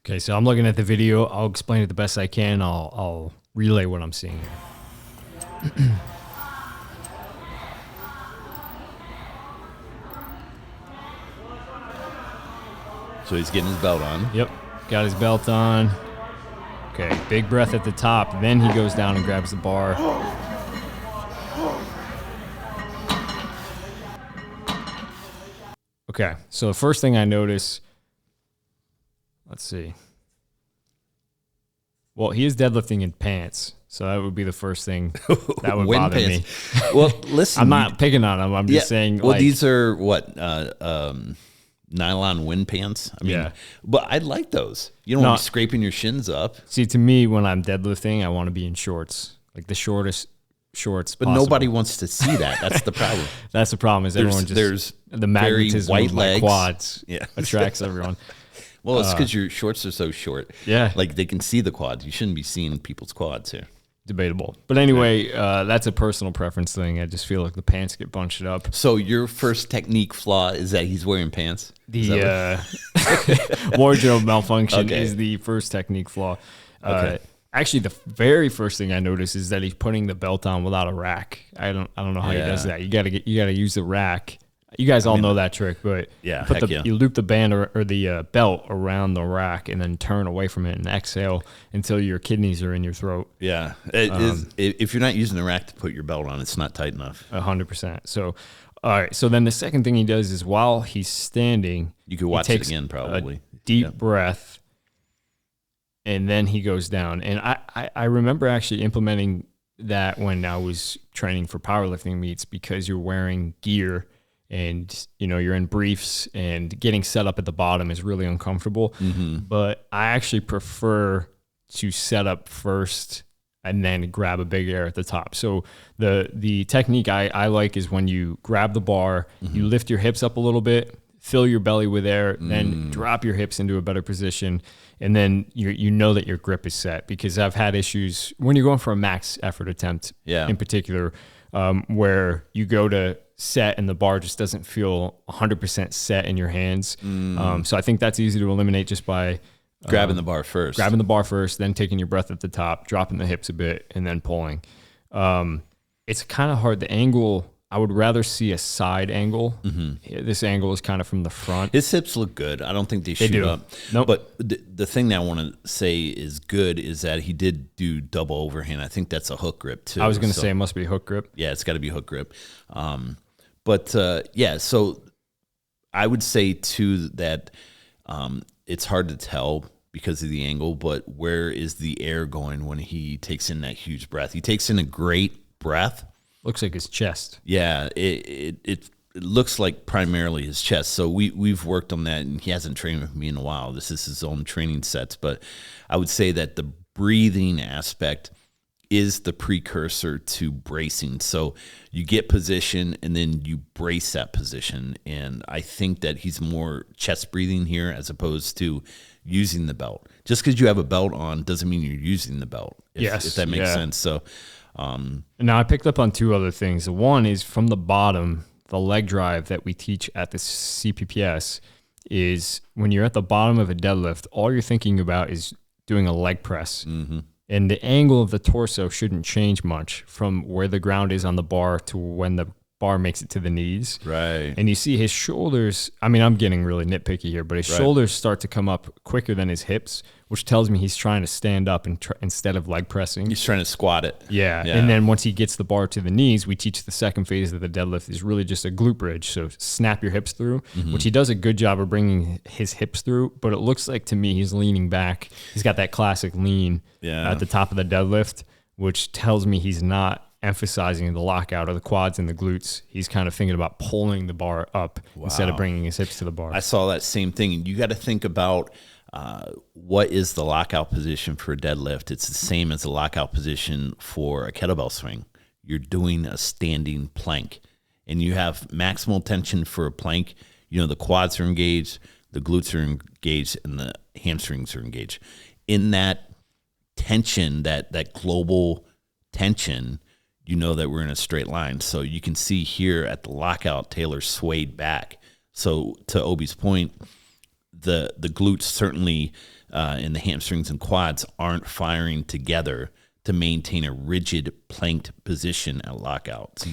Okay, so I'm looking at the video. I'll explain it the best I can. I'll relay what I'm seeing here. So he's getting his belt on. Yep, got his belt on. Okay, big breath at the top. Then he goes down and grabs the bar. Okay, so the first thing I notice, let's see. Well, he is deadlifting in pants, so that would be the first thing that would bother me. Well, listen, I'm not picking on him. I'm just saying. Well, like, these are what nylon wind pants. I mean, but I like those. You don't want to be scraping your shins up. See, to me, when I'm deadlifting, I want to be in shorts, like the shortest shorts. But possible. nobody wants to see that. That's the problem. That's the problem. Is everyone just there's the magnetism white of my legs. quads attracts everyone. Well, it's because your shorts are so short. Yeah, like they can see the quads. You shouldn't be seeing people's quads here. Debatable. But anyway, that's a personal preference thing. I just feel like the pants get bunched up. So your first technique flaw is that he's wearing pants? The wardrobe malfunction is the first technique flaw. Actually, the very first thing I noticed is that he's putting the belt on without a rack. I don't know how he does that. You gotta use the rack. You guys all know that trick, but you loop the band or the belt around the rack and then turn away from it and exhale until your kidneys are in your throat. Yeah. If you're not using the rack to put your belt on, it's not tight enough. 100%. So, all right. So then the second thing he does is while he's standing, you could watch it again probably. A deep breath, and then he goes down. And I remember actually implementing that when I was training for powerlifting meets because you're wearing gear. And, you're in briefs and getting set up at the bottom is really uncomfortable. Mm-hmm. But I actually prefer to set up first and then grab a big air at the top. So the technique I like is when you grab the bar, you lift your hips up a little bit, fill your belly with air, then drop your hips into a better position. And then you know that your grip is set, because I've had issues when you're going for a max effort attempt in particular, where you go to set and the bar just doesn't feel 100% set in your hands. So I think that's easy to eliminate just by grabbing the bar first. Then taking your breath at the top, dropping the hips a bit, and then pulling. It's kind of hard. The angle, I would rather see a side angle. This angle is kind of from the front. His hips look good. I don't think they shoot up. Nope. But the thing that I want to say is good is that he did do double overhand. I think that's a hook grip too. I was going to say it must be hook grip. Yeah, it's got to be hook grip. So I would say too that it's hard to tell because of the angle, but where is the air going when he takes in that huge breath? He takes in a great breath. Looks like his chest. Yeah, it looks like primarily his chest. So we've worked on that, and he hasn't trained with me in a while. This is his own training sets, but I would say that the breathing aspect is the precursor to bracing. So you get position and then you brace that position. And I think that he's more chest breathing here as opposed to using the belt. Just because you have a belt on doesn't mean you're using the belt. If that makes sense. So now I picked up on two other things. The one is from the bottom, the leg drive that we teach at the CPPS is when you're at the bottom of a deadlift, all you're thinking about is doing a leg press. And the angle of the torso shouldn't change much from where the ground is on the bar to when the bar makes it to the knees. Right. And you see his shoulders, I mean, I'm getting really nitpicky here, but his shoulders start to come up quicker than his hips, which tells me he's trying to stand up instead of leg pressing. He's trying to squat it. Yeah. And then once he gets the bar to the knees, we teach the second phase of the deadlift is really just a glute bridge. So snap your hips through, which he does a good job of bringing his hips through, but it looks like to me he's leaning back. He's got that classic lean at the top of the deadlift, which tells me he's not emphasizing the lockout of the quads and the glutes. He's kind of thinking about pulling the bar up instead of bringing his hips to the bar. I saw that same thing. And you got to think about what is the lockout position for a deadlift. It's the same as the lockout position for a kettlebell swing. You're doing a standing plank and you have maximal tension for a plank. The quads are engaged, the glutes are engaged, and the hamstrings are engaged. In that tension, that global tension, you know that we're in a straight line. So you can see here at the lockout, Taylor swayed back. So to Obi's point, the glutes certainly and the hamstrings and quads aren't firing together to maintain a rigid planked position at lockout. So